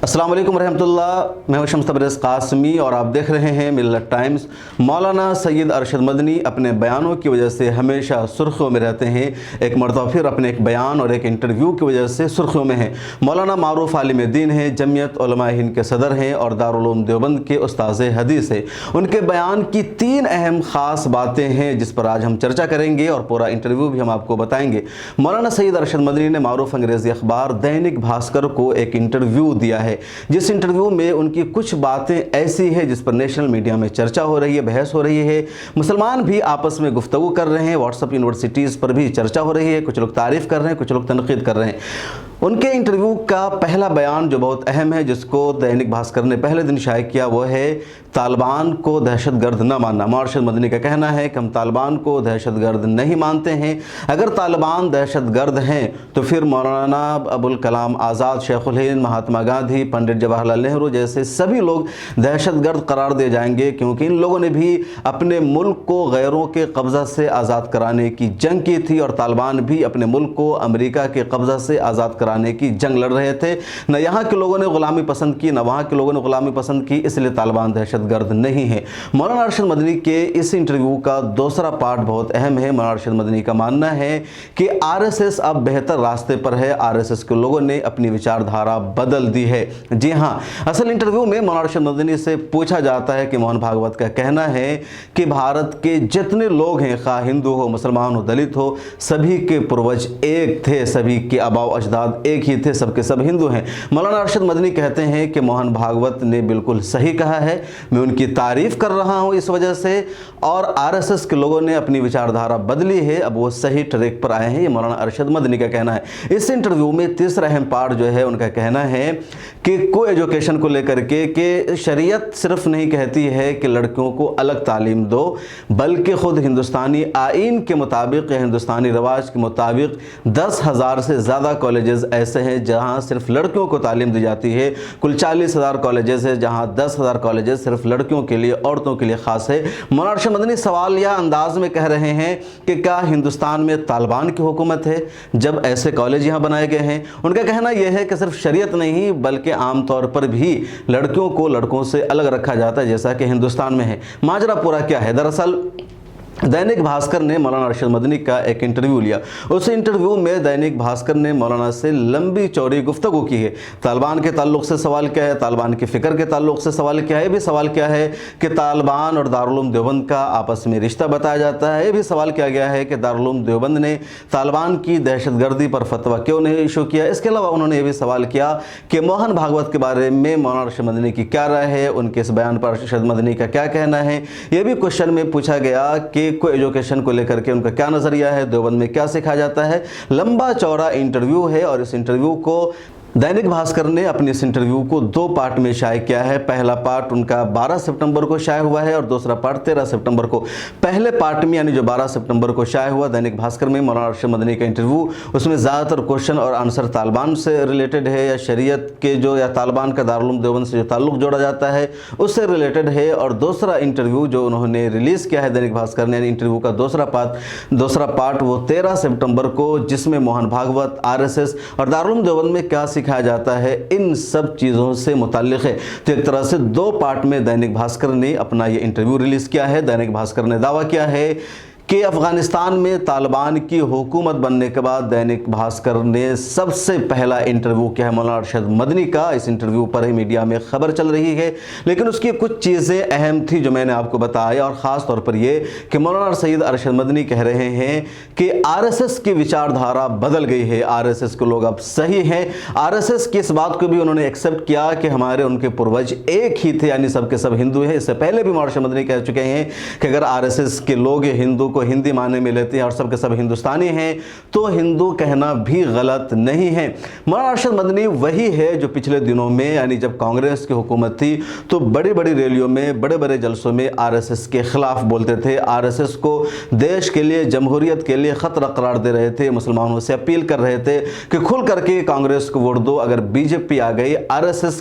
अस्सलाम वालेकुम रहमतुल्लाह। मैं हूं शम्स तबरेज़ कासमी और आप देख रहे हैं मिल्लत टाइम्स। मौलाना सैयद अरशद मदनी अपने बयानों की वजह से हमेशा सुर्खियों में रहते हैं। एक मरतबा फिर अपने एक बयान और एक इंटरव्यू की वजह से सुर्खियों में हैं। मौलाना मारूफ आलिम दीन हैं, जमीयत उलमा हिंद के सदर हैं और दारुल उलूम देवबंद के उस्ताद हदीस हैं। उनके बयान की 3 अहम ख़ास बातें हैं जिस पर आज हम चर्चा करेंगे और पूरा इंटरव्यू भी हम आपको बताएंगे। मौलाना सैयद अरशद मदनी ने मारूफ अंग्रेज़ी अखबार दैनिक भास्कर को एक इंटरव्यू दिया है, जिस इंटरव्यू में उनकी कुछ बातें ऐसी है जिस पर नेशनल मीडिया में चर्चा हो रही है, बहस हो रही है। मुसलमान भी आपस में गुफ्तगू कर रहे हैं, व्हाट्सएप यूनिवर्सिटीज़ पर भी चर्चा हो रही है। कुछ लोग तारीफ़ कर रहे हैं, कुछ लोग तनकीद कर रहे हैं। उनके इंटरव्यू का पहला बयान जो बहुत अहम है, जिसको दैनिक भास्कर ने पहले दिन शाये किया, वो है तालिबान को दहशतगर्द न मानना। मौलाना अरशद मदनी का कहना है कि हम तालिबान को दहशतगर्द नहीं मानते हैं। अगर तालिबान दहशतगर्द हैं तो फिर मौलाना अबुल कलाम आज़ाद, शेखुल हिंद, महात्मा गांधी, पंडित जवाहरलाल नेहरू जैसे सभी लोग दहशतगर्द करार दिए जाएंगे, क्योंकि इन लोगों ने भी अपने मुल्क को गैरों के कब्ज़ा से आज़ाद कराने की जंग की थी और तालिबान भी अपने मुल्क को अमेरिका के कब्ज़ा से आज़ाद कराने की जंग लड़ रहे थे। न यहाँ के लोगों ने ग़ुलामी पसंद की, न वहाँ के लोगों ने ग़ुलामी पसंद की, इसलिए तालिबान दहशतगर्द नहीं है। मौलाना अरशद मदनी के इस इंटरव्यू का दूसरा पार्ट बहुत अहम है। मौलाना अरशद मदनी का मानना है कि आरएसएस अब बेहतर रास्ते पर है। आरएसएस के लोगों ने अपनी विचारधारा बदल दी है। जी हाँ, असल इंटरव्यू में मौलाना अरशद मदनी से पूछा जाता है कि मोहन भागवत का कहना है कि भारत के जितने लोग हैं, खा हिंदू हो, मुसलमान हो, दलित हो, सभी के पूर्वज एक थे, सभी के आबाओ अजदाद एक ही थे, सबके सब हिंदू हैं। मौलाना अरशद मदनी कहते हैं कि मोहन भागवत ने बिल्कुल सही कहा है, मैं उनकी तारीफ़ कर रहा हूँ इस वजह से, और आरएसएस के लोगों ने अपनी विचारधारा बदली है, अब वो सही ट्रैक पर आए हैं। ये मौलाना अरशद मदनी का कहना है। इस इंटरव्यू में तीसरा अहम पार्ट जो है, उनका कहना है कि को एजुकेशन को लेकर के कि शरीयत सिर्फ नहीं कहती है कि लड़कियों को अलग तालीम दो, बल्कि ख़ुद हिंदुस्तानी आइन के मुताबिक या हिंदुस्तानी रवाज के मुताबिक 10,000 से ज़्यादा कॉलेजेस ऐसे हैं जहाँ सिर्फ लड़कियों को तालीम दी जाती है। कुल 40,000 कॉलेजेस है जहाँ 10,000 कॉलेजेस सिर्फ लड़कियों के लिए, औरतों के लिए ख़ास है। मौलाना अरशद मदनी सवाल या अंदाज में कह रहे हैं कि क्या हिंदुस्तान में तालिबान की हुकूमत है जब ऐसे कॉलेज यहाँ बनाए गए हैं। उनका कहना यह है कि सिर्फ शरीयत नहीं बल्कि आम तौर पर भी लड़कियों को लड़कों से अलग रखा जाता है, जैसा कि हिंदुस्तान में है। माजरा पूरा क्या है? दरअसल दैनिक भास्कर ने मौलाना अरशद मदनी का एक इंटरव्यू लिया। उस इंटरव्यू में दैनिक भास्कर ने मौलाना से लंबी चौड़ी गुफ्तगू की है। तालिबान के ताल्लुक़ से सवाल क्या है, तालिबान की फ़िक्र के ताल्लुक़ से सवाल क्या है, ये भी सवाल क्या है कि तालिबान और दारुल उलूम देवबंद का आपस में रिश्ता बताया जाता है। ये भी सवाल किया गया है कि दारुल उलूम देवबंद ने तालिबान की दहशतगर्दी पर फतवा क्यों नहीं इशू किया। इसके अलावा उन्होंने ये भी सवाल किया कि मोहन भागवत के बारे में मौलाना अरशद मदनी की क्या राय है, उनके इस बयान पर अरशद मदनी का क्या कहना है। ये भी क्वेश्चन में पूछा गया कि को एजुकेशन को लेकर के उनका क्या नज़रिया है, देवबंद में क्या सिखाया जाता है। लंबा चौड़ा इंटरव्यू है और इस इंटरव्यू को दैनिक भास्कर ने अपने इस इंटरव्यू को 2 पार्ट में शाये किया है। पहला पार्ट उनका 12 सितंबर को शाये हुआ है और दूसरा पार्ट 13 सितंबर को। पहले पार्ट में यानी जो 12 सितंबर को शाये हुआ दैनिक भास्कर में मौलाना अरशद मदनी का इंटरव्यू, उसमें ज़्यादातर क्वेश्चन और आंसर तालिबान से रिलेटेड है या शरीयत के जो या तालिबान का दारुल उलूम देवबंद से जो ताल्लुक़ जोड़ा जाता है उससे रिलेटेड है। और दूसरा इंटरव्यू जो उन्होंने रिलीज़ किया है दैनिक भास्कर ने, इंटरव्यू का दूसरा पार्ट वो 13 सितंबर को, जिसमें मोहन भागवत, आरएसएस और दारुल उलूम देवबंद में क्या सिखाया जाता है, इन सब चीज़ों से मुताल्लिक़ है। तो एक तरह से 2 पार्ट में दैनिक भास्कर ने अपना ये इंटरव्यू रिलीज़ किया है। दैनिक भास्कर ने दावा किया है कि अफ़गानिस्तान में तालिबान की हुकूमत बनने के बाद दैनिक भास्कर ने सबसे पहला इंटरव्यू किया है मौलाना अरशद मदनी का। इस इंटरव्यू पर ही मीडिया में ख़बर चल रही है, लेकिन उसकी कुछ चीज़ें अहम थी जो मैंने आपको बताया, और ख़ास तौर पर ये कि मौलाना सैयद अरशद मदनी कह रहे हैं कि आरएसएस की विचारधारा बदल गई है, आरएसएस के लोग अब सही हैं। आरएसएस की इस बात को भी उन्होंने एक्सेप्ट किया कि हमारे उनके पूर्वज एक ही थे, यानी सबके सब हिंदू हैं। इससे पहले भी मौलाना अरशद मदनी कह चुके हैं कि अगर आरएसएस के लोग हिंदू को हिंदी मानने में लेते हैं और सबके सब हिंदुस्तानी हैं तो हिंदू कहना भी गलत नहीं है। मौलाना अरशद मदनी वही है जो पिछले दिनों में, यानी जब कांग्रेस की हुकूमत थी तो बड़ी बड़ी रैलियों में, बड़े बड़े जलसों में आरएसएस के खिलाफ बोलते थे, आरएसएस को देश के लिए, जमहूरियत के लिए ख़तरा करार दे रहे थे, मुसलमानों से अपील कर रहे थे कि खुल करके कांग्रेस को वोट दो। अगर बीजेपी आ गई, आरएसएस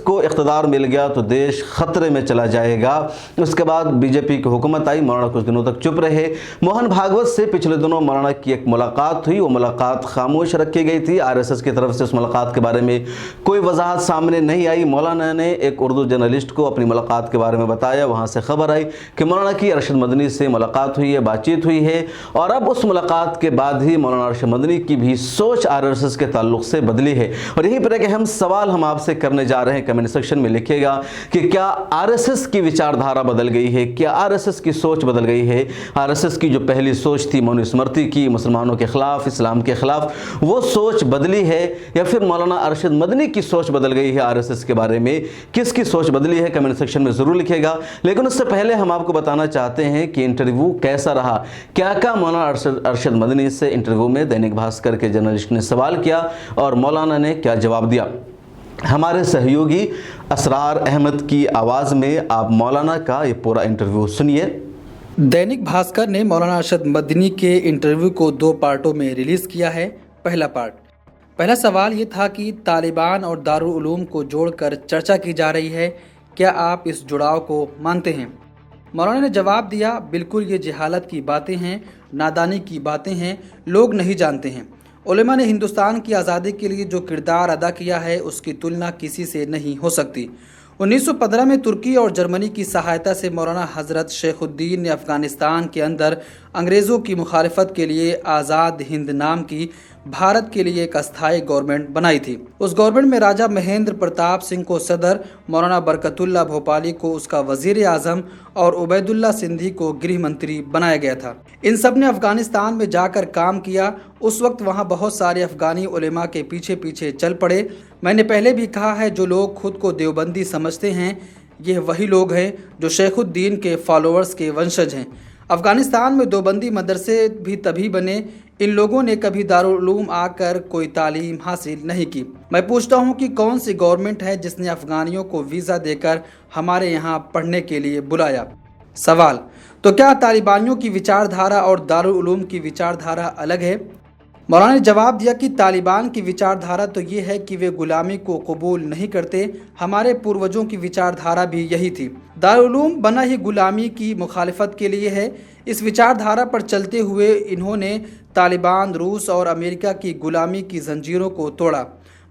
को इक़्तिदार मिल गया तो देश ख़तरे में चला जाएगा। उसके बाद बीजेपी की हुकूमत आई, मौलाना कुछ दिनों तक चुप रहे। मोहन भागवत से पिछले दिनों मौलाना की एक मुलाकात हुई, वो मुलाकात खामोश रखी गई थी। आरएसएस की तरफ से उस मुलाकात के बारे में कोई वजाहत सामने नहीं आई। मौलाना ने एक उर्दू जर्नलिस्ट को अपनी मुलाकात के बारे में बताया, वहाँ से खबर आई कि मौलाना की अरशद मदनी से मुलाकात हुई है, बातचीत हुई है। और अब उस मुलाकात के बाद ही मौलाना अरशद मदनी की भी सोच आरएसएस के ताल्लुक से बदली है। और यहीं पर एक अहम सवाल हम आपसे करने जा रहे हैं, कमेंट सेक्शन में लिखिएगा कि क्या आरएसएस की विचारधारा बदल गई है, क्या आरएसएस की सोच बदल गई है। आरएसएस की जो पहली सोच थी मनुस्मृति की, मुसलमानों के खिलाफ, इस्लाम के खिलाफ, वो सोच बदली है या फिर मौलाना अरशद मदनी की सोच बदल गई है आरएसएस के बारे में? किसकी सोच बदली है, कमेंट सेक्शन में ज़रूर लिखिएगा। लेकिन उससे पहले हम आपको बताना चाहते हैं कि इंटरव्यू कैसा रहा, क्या मौलाना अरशद मदनी से इंटरव्यू में दैनिक भास्कर के जर्नलिस्ट ने सवाल किया और मौलाना ने क्या जवाब दिया। हमारे सहयोगी असरार अहमद की आवाज़ में आप मौलाना का ये पूरा इंटरव्यू सुनिए। दैनिक भास्कर ने मौलाना अरशद मदनी के इंटरव्यू को 2 पार्टों में रिलीज़ किया है। पहला सवाल ये था कि तालिबान और दारुल उलूम को जोड़कर चर्चा की जा रही है, क्या आप इस जुड़ाव को मानते हैं? मौलाना ने जवाब दिया, बिल्कुल ये जहालत की बातें हैं, नादानी की बातें हैं, लोग नहीं जानते हैं। उलेमा ने हिंदुस्तान की आज़ादी के लिए जो किरदार अदा किया है उसकी तुलना किसी से नहीं हो सकती। 1915 में तुर्की और जर्मनी की सहायता से मौलाना हज़रत शेखुद्दीन ने अफ़गानिस्तान के अंदर अंग्रेज़ों की मुखालिफत के लिए आज़ाद हिंद नाम की भारत के लिए एक अस्थायी गवर्नमेंट बनाई थी। उस गवर्नमेंट में राजा महेंद्र प्रताप सिंह को सदर, मौलाना बरकतुल्लाह भोपाली को उसका वज़ीर आज़म और उबैदुल्लाह सिंधी को गृह मंत्री बनाया गया था। इन सब ने अफ़गानिस्तान में जाकर काम किया। उस वक्त वहाँ बहुत सारे अफ़गानी उलेमा के पीछे पीछे चल पड़े। मैंने पहले भी कहा है, जो लोग खुद को देवबंदी समझते हैं ये वही लोग हैं जो शेखुद्दीन के फॉलोअर्स के वंशज हैं। अफ़गानिस्तान में देवबंदी मदरसे भी तभी बने, इन लोगों ने कभी दारुल उलूम आकर कोई तालीम हासिल नहीं की। मैं पूछता हूँ कि कौन सी गवर्नमेंट है जिसने अफ़गानियों को वीज़ा देकर हमारे यहाँ पढ़ने के लिए बुलाया? सवाल, तो क्या तालिबानियों की विचारधारा और दारुल उलूम की विचारधारा अलग है? मौलाना ने जवाब दिया कि तालिबान की विचारधारा तो ये है कि वे गुलामी को कबूल नहीं करते, हमारे पूर्वजों की विचारधारा भी यही थी। दारुल उलूम बना ही गुलामी की मुखालिफत के लिए है। इस विचारधारा पर चलते हुए इन्होंने तालिबान, रूस और अमेरिका की गुलामी की जंजीरों को तोड़ा।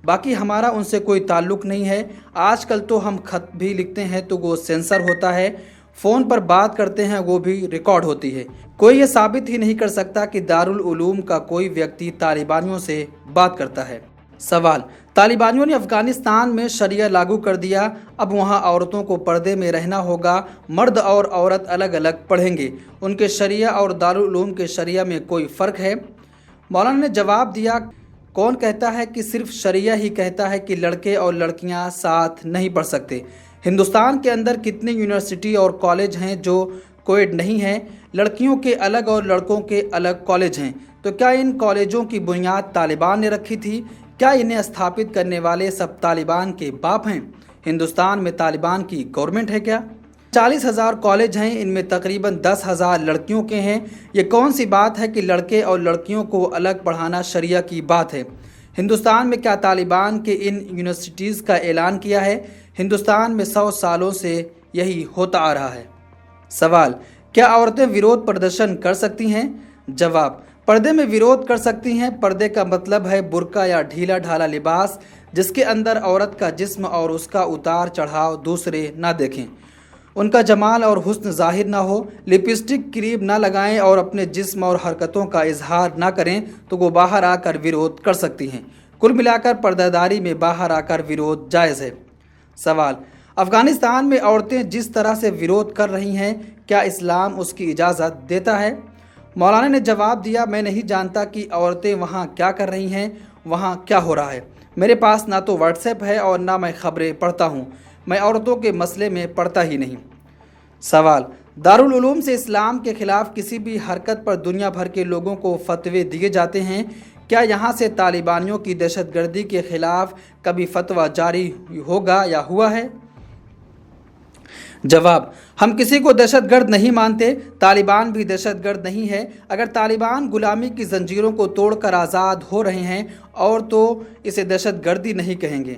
बाकी हमारा उनसे कोई ताल्लुक़ नहीं है। आजकल तो हम खत भी लिखते हैं तो वो सेंसर होता है, फ़ोन पर बात करते हैं वो भी रिकॉर्ड होती है। कोई ये साबित ही नहीं कर सकता कि दारुल उलूम का कोई व्यक्ति तालिबानियों से बात करता है। सवाल, तालिबानियों ने अफ़गानिस्तान में शरिया लागू कर दिया, अब वहाँ औरतों को पर्दे में रहना होगा, मर्द और औरत अलग अलग पढ़ेंगे, उनके शरिया और दारुल उलूम के शरिया में कोई फ़र्क है? मौलाना ने जवाब दिया, कौन कहता है कि सिर्फ शरिया ही कहता है कि लड़के और लड़कियाँ साथ नहीं पढ़ सकते? हिंदुस्तान के अंदर कितनी यूनिवर्सिटी और कॉलेज हैं जो कोएड नहीं हैं? लड़कियों के अलग और लड़कों के अलग कॉलेज हैं। तो क्या इन कॉलेजों की बुनियाद तालिबान ने रखी थी? क्या इन्हें स्थापित करने वाले सब तालिबान के बाप हैं? हिंदुस्तान में तालिबान की गवर्नमेंट है क्या? 40,000 कॉलेज हैं, इनमें तकरीबन 10,000 लड़कियों के हैं। ये कौन सी बात है कि लड़के और लड़कियों को अलग पढ़ाना शरिया की बात है? हिंदुस्तान में क्या तालिबान के इन यूनिवर्सिटीज़ का ऐलान किया है? हिंदुस्तान में 100 सालों से यही होता आ रहा है। सवाल, क्या औरतें विरोध प्रदर्शन कर सकती हैं? जवाब, पर्दे में विरोध कर सकती हैं। पर्दे का मतलब है बुर्का या ढीला ढाला लिबास जिसके अंदर औरत का जिस्म और उसका उतार चढ़ाव दूसरे ना देखें, उनका जमाल और हुस्न जाहिर ना हो, लिपस्टिक क्रीम ना लगाएं और अपने जिस्म और हरकतों का इजहार ना करें तो वो बाहर आकर विरोध कर सकती हैं। कुल मिलाकर पर्दादारी में बाहर आकर विरोध जायज़ है। सवाल, अफ़गानिस्तान में औरतें जिस तरह से विरोध कर रही हैं, क्या इस्लाम उसकी इजाज़त देता है? मौलाना ने जवाब दिया, मैं नहीं जानता कि औरतें वहाँ क्या कर रही हैं, वहाँ क्या हो रहा है। मेरे पास ना तो व्हाट्सएप है और ना मैं ख़बरें पढ़ता हूँ, मैं औरतों के मसले में पढ़ता ही नहीं। सवाल, दारुल उलूम से इस्लाम के ख़िलाफ़ किसी भी हरकत पर दुनिया भर के लोगों को फतवे दिए जाते हैं, क्या यहाँ से तालिबानियों की दहशतगर्दी के ख़िलाफ़ कभी फतवा जारी होगा या हुआ है? जवाब, हम किसी को दहशतगर्द नहीं मानते, तालिबान भी दहशतगर्द नहीं है। अगर तालिबान गुलामी की जंजीरों को तोड़कर आज़ाद हो रहे हैं और तो इसे दहशतगर्दी नहीं कहेंगे।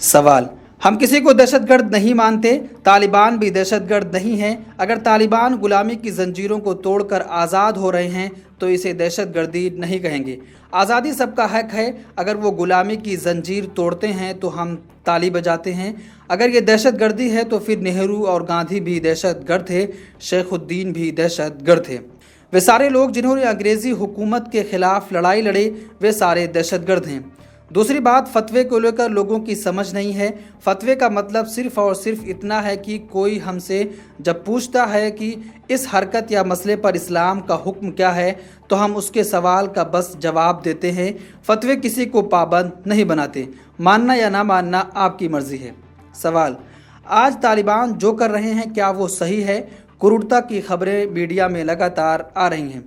सवाल, हम किसी को दहशतगर्द नहीं मानते, तालिबान भी दहशतगर्द नहीं है। अगर तालिबान गुलामी की जंजीरों को तोड़कर आज़ाद हो रहे हैं तो इसे दहशतगर्दी नहीं कहेंगे। आज़ादी सबका हक है। अगर वो गुलामी की जंजीर तोड़ते हैं तो हम ताली बजाते हैं। अगर ये दहशतगर्दी है तो फिर नेहरू और गांधी भी दहशतगर्द थे, शेखुद्दीन भी दहशतगर्द थे। वे सारे लोग जिन्होंने अंग्रेज़ी हुकूमत के ख़िलाफ़ लड़ाई लड़े, वे सारे दहशतगर्द हैं। दूसरी बात, फतवे को लेकर लोगों की समझ नहीं है। फतवे का मतलब सिर्फ़ और सिर्फ इतना है कि कोई हमसे जब पूछता है कि इस हरकत या मसले पर इस्लाम का हुक्म क्या है तो हम उसके सवाल का बस जवाब देते हैं। फतवे किसी को पाबंद नहीं बनाते। मानना या ना मानना आपकी मर्ज़ी है। सवाल, आज तालिबान जो कर रहे हैं क्या वो सही है? क्रूरता की खबरें मीडिया में लगातार आ रही हैं।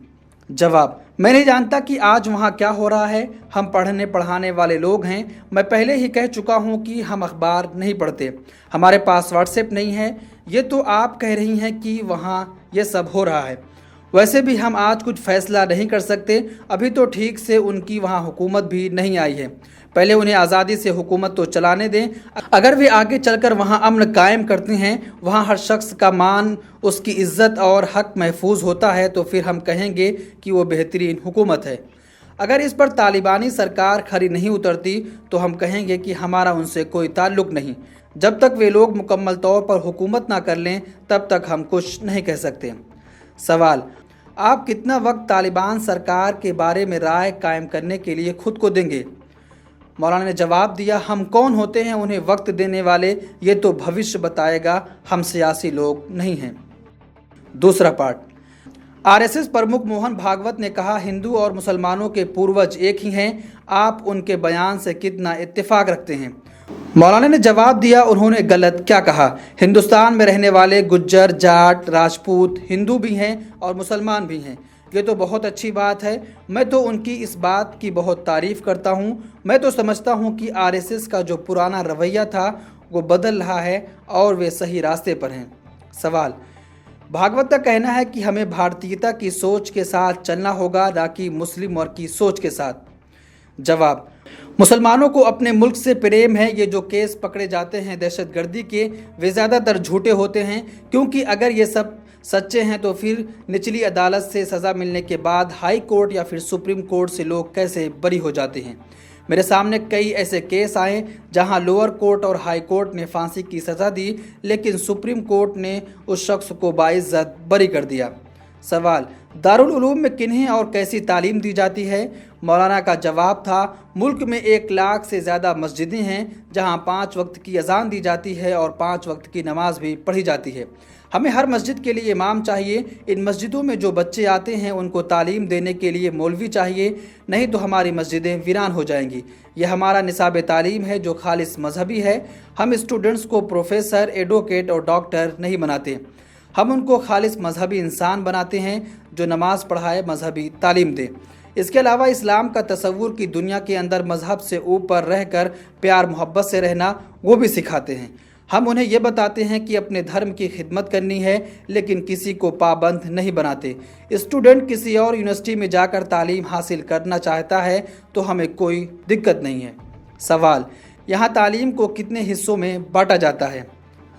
जवाब, मैं नहीं जानता कि आज वहाँ क्या हो रहा है। हम पढ़ने पढ़ाने वाले लोग हैं। मैं पहले ही कह चुका हूँ कि हम अखबार नहीं पढ़ते, हमारे पास व्हाट्सएप नहीं है। ये तो आप कह रही हैं कि वहाँ ये सब हो रहा है। वैसे भी हम आज कुछ फैसला नहीं कर सकते। अभी तो ठीक से उनकी वहाँ हुकूमत भी नहीं आई है। पहले उन्हें आज़ादी से हुकूमत तो चलाने दें। अगर वे आगे चलकर वहाँ अमन कायम करते हैं, वहाँ हर शख्स का मान, उसकी इज़्ज़त और हक महफूज होता है तो फिर हम कहेंगे कि वो बेहतरीन हुकूमत है। अगर इस पर तालिबानी सरकार खरी नहीं उतरती तो हम कहेंगे कि हमारा उनसे कोई ताल्लुक़ नहीं। जब तक वे लोग मुकम्मल तौर पर हुकूमत ना कर लें तब तक हम कुछ नहीं कह सकते। सवाल, आप कितना वक्त तालिबान सरकार के बारे में राय कायम करने के लिए खुद को देंगे? मौलाना ने जवाब दिया, हम कौन होते हैं उन्हें वक्त देने वाले? ये तो भविष्य बताएगा, हम सियासी लोग नहीं हैं। दूसरा पार्ट, आरएसएस प्रमुख मोहन भागवत ने कहा, हिंदू और मुसलमानों के पूर्वज एक ही हैं। आप उनके बयान से कितना इत्तेफाक रखते हैं? मौलाना ने जवाब दिया, उन्होंने गलत क्या कहा? हिंदुस्तान में रहने वाले गुज्जर, जाट, राजपूत हिंदू भी हैं और मुसलमान भी हैं। ये तो बहुत अच्छी बात है। मैं तो उनकी इस बात की बहुत तारीफ़ करता हूँ। मैं तो समझता हूँ कि आरएसएस का जो पुराना रवैया था वो बदल रहा है और वे सही रास्ते पर हैं। सवाल, भागवत का कहना है कि हमें भारतीयता की सोच के साथ चलना होगा, ना कि मुस्लिम और की सोच के साथ। जवाब, मुसलमानों को अपने मुल्क से प्रेम है। ये जो केस पकड़े जाते हैं दहशतगर्दी के, वे ज़्यादातर झूठे होते हैं, क्योंकि अगर ये सब सच्चे हैं तो फिर निचली अदालत से सज़ा मिलने के बाद हाई कोर्ट या फिर सुप्रीम कोर्ट से लोग कैसे बरी हो जाते हैं। मेरे सामने कई ऐसे केस आए जहां लोअर कोर्ट और हाई कोर्ट ने फांसी की सज़ा दी, लेकिन सुप्रीम कोर्ट ने उस शख्स को बाइज्जत बरी कर दिया। सवाल, दारुल उलूम में किन्हें और कैसी तालीम दी जाती है? मौलाना का जवाब था, मुल्क में 1 लाख से ज़्यादा मस्जिदें हैं जहां 5 वक्त की अजान दी जाती है और 5 वक्त की नमाज भी पढ़ी जाती है। हमें हर मस्जिद के लिए इमाम चाहिए। इन मस्जिदों में जो बच्चे आते हैं उनको तालीम देने के लिए मौलवी चाहिए, नहीं तो हमारी मस्जिदें वीरान हो जाएंगी। यह हमारा निसाब तालीम है जो खालिस मजहबी है। हम स्टूडेंट्स को प्रोफेसर, एडवोकेट और डॉक्टर नहीं बनाते। हम उनको खालिस मजहबी इंसान बनाते हैं जो नमाज पढ़ाए, मजहबी तालीम दे। इसके अलावा इस्लाम का तसव्वुर की दुनिया के अंदर मजहब से ऊपर रहकर प्यार मोहब्बत से रहना वो भी सिखाते हैं। हम उन्हें ये बताते हैं कि अपने धर्म की खिदमत करनी है, लेकिन किसी को पाबंद नहीं बनाते। स्टूडेंट किसी और यूनिवर्सिटी में जाकर तालीम हासिल करना चाहता है तो हमें कोई दिक्कत नहीं है। सवाल, यहाँ तालीम को कितने हिस्सों में बांटा जाता है?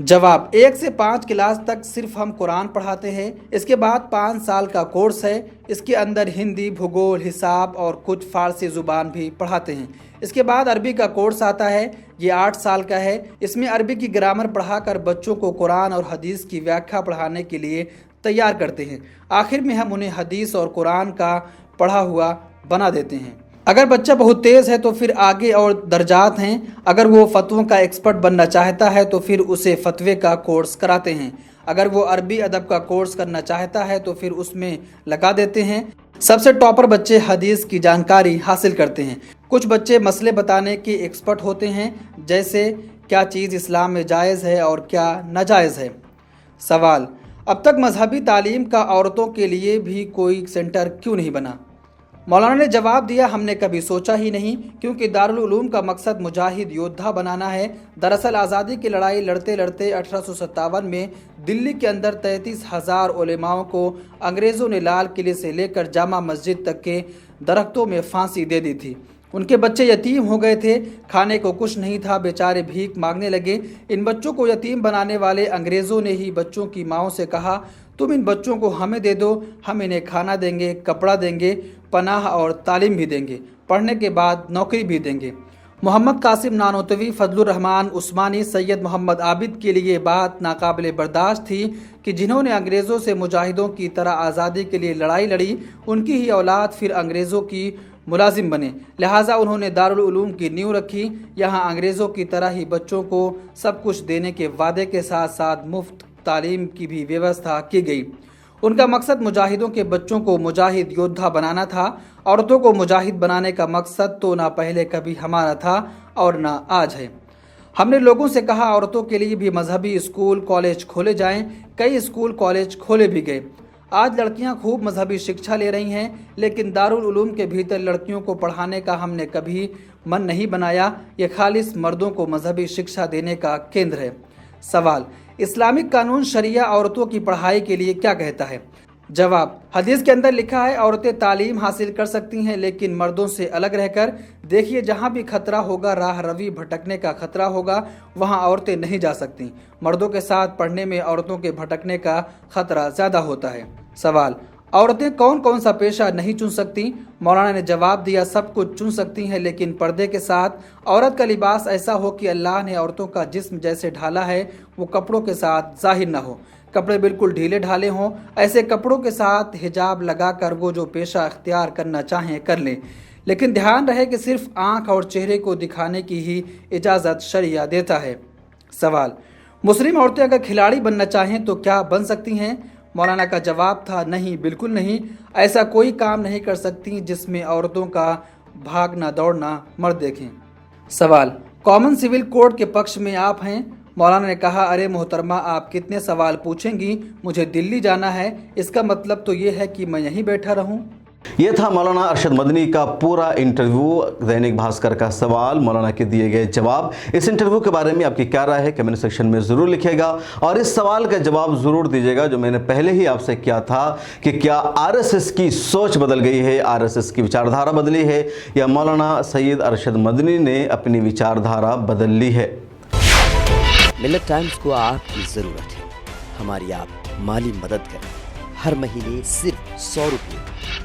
जवाब, 1 से 5 क्लास तक सिर्फ हम कुरान पढ़ाते हैं। इसके बाद 5 साल का कोर्स है। इसके अंदर हिंदी, भूगोल, हिसाब और कुछ फ़ारसी ज़ुबान भी पढ़ाते हैं। इसके बाद अरबी का कोर्स आता है, ये 8 साल का है। इसमें अरबी की ग्रामर पढ़ाकर बच्चों को कुरान और हदीस की व्याख्या पढ़ाने के लिए तैयार करते हैं। आखिर में हम उन्हें हदीस और कुरान का पढ़ा हुआ बना देते हैं। अगर बच्चा बहुत तेज़ है तो फिर आगे और दर्जात हैं। अगर वो फतवों का एक्सपर्ट बनना चाहता है तो फिर उसे फतवे का कोर्स कराते हैं। अगर वो अरबी अदब का कोर्स करना चाहता है तो फिर उसमें लगा देते हैं। सबसे टॉपर बच्चे हदीस की जानकारी हासिल करते हैं। कुछ बच्चे मसले बताने के एक्सपर्ट होते हैं, जैसे क्या चीज़ इस्लाम में जायज़ है और क्या नाजायज़ है। सवाल, अब तक मजहबी तालीम का औरतों के लिए भी कोई सेंटर क्यों नहीं बना? मौलाना ने जवाब दिया, हमने कभी सोचा ही नहीं, क्योंकि दारुल उलूम का मकसद मुजाहिद योद्धा बनाना है। दरअसल आज़ादी की लड़ाई लड़ते लड़ते 1857 में दिल्ली के अंदर 33,000 उलेमाओं को अंग्रेज़ों ने लाल किले से लेकर जामा मस्जिद तक के दरख्तों में फांसी दे दी थी। उनके बच्चे यतीम हो गए थे, खाने को कुछ नहीं था, बेचारे भीख मांगने लगे। इन बच्चों को यतीम बनाने वाले अंग्रेज़ों ने ही बच्चों की माँओं से कहा, तुम इन बच्चों को हमें दे दो, हम इन्हें खाना देंगे, कपड़ा देंगे, पनाह और तालीम भी देंगे, पढ़ने के बाद नौकरी भी देंगे। मोहम्मद कासिम नानोतवी, फजलुर रहमान उस्मानी, सैयद मोहम्मद आबिद के लिए बात नाकाबिले बर्दाश्त थी कि जिन्होंने अंग्रेज़ों से मुजाहिदों की तरह आज़ादी के लिए लड़ाई लड़ी, उनकी ही औलाद फिर अंग्रेज़ों की मुलाजिम बने। लिहाजा उन्होंने दारुल उलूम की नींव रखी। यहाँ अंग्रेज़ों की तरह ही बच्चों को सब कुछ देने के वादे के साथ साथ मुफ्त तालीम की भी व्यवस्था की गई। उनका मकसद मुजाहिदों के बच्चों को मुजाहिद योद्धा बनाना था। औरतों को मुजाहिद बनाने का मकसद तो ना पहले कभी हमारा था और ना आज है। हमने लोगों से कहा औरतों के लिए भी मजहबी स्कूल कॉलेज खोले जाएं। कई स्कूल कॉलेज खोले भी गए। आज लड़कियां खूब मजहबी शिक्षा ले रही हैं, लेकिन दारुल उलूम के भीतर लड़कियों को पढ़ाने का हमने कभी मन नहीं बनाया। ये खालिस मर्दों को मजहबी शिक्षा देने का केंद्र है। सवाल, इस्लामिक कानून शरिया औरतों की पढ़ाई के लिए क्या कहता है? जवाब, हदीस के अंदर लिखा है औरतें तालीम हासिल कर सकती हैं, लेकिन मर्दों से अलग रहकर। देखिए, जहाँ भी खतरा होगा, राह रवी भटकने का खतरा होगा, वहाँ औरतें नहीं जा सकती। मर्दों के साथ पढ़ने में औरतों के भटकने का खतरा ज़्यादा होता है। सवाल, औरतें कौन कौन सा पेशा नहीं चुन सकती? मौलाना ने जवाब दिया, सब कुछ चुन सकती हैं, लेकिन पर्दे के साथ। औरत का लिबास ऐसा हो कि अल्लाह ने औरतों का जिस्म जैसे ढाला है वो कपड़ों के साथ जाहिर ना हो। कपड़े बिल्कुल ढीले ढाले हों। ऐसे कपड़ों के साथ हिजाब लगाकर वो जो पेशा अख्तियार करना चाहें कर लें, लेकिन ध्यान रहे कि सिर्फ आँख और चेहरे को दिखाने की ही इजाज़त शरिया देता है। सवाल, मुस्लिम औरतें अगर खिलाड़ी बनना चाहें तो क्या बन सकती हैं? मौलाना का जवाब था, नहीं, बिल्कुल नहीं। ऐसा कोई काम नहीं कर सकती जिसमें औरतों का भागना दौड़ना मर्द देखें। सवाल, कॉमन सिविल कोड के पक्ष में आप हैं? मौलाना ने कहा, अरे मोहतरमा, आप कितने सवाल पूछेंगी? मुझे दिल्ली जाना है, इसका मतलब तो ये है कि मैं यहीं बैठा रहूं? ये था मौलाना अरशद मदनी का पूरा इंटरव्यू, दैनिक भास्कर का सवाल, मौलाना के दिए गए जवाब। इस इंटरव्यू के बारे में आपकी क्या राय है कमेंट सेक्शन में ज़रूर लिखिएगा और इस सवाल का जवाब ज़रूर दीजिएगा जो मैंने पहले ही आपसे किया था कि क्या आरएसएस की सोच बदल गई है, आरएसएस की विचारधारा बदली है या मौलाना सैयद अरशद मदनी ने अपनी विचारधारा बदल ली है। मिल्लत टाइम्स को आपकी ज़रूरत है, हमारी आप माली मदद करें। हर महीने सिर्फ 100 रुपये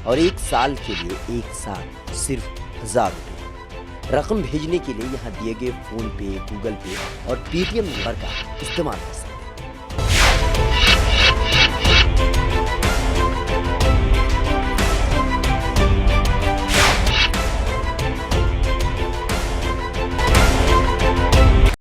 और 1 साल के लिए 1 साल सिर्फ 1000 रुपये। रकम भेजने के लिए यहाँ दिए गए फ़ोन पे, गूगल पे और पेटीएम नंबर का इस्तेमाल कर सकते हैं।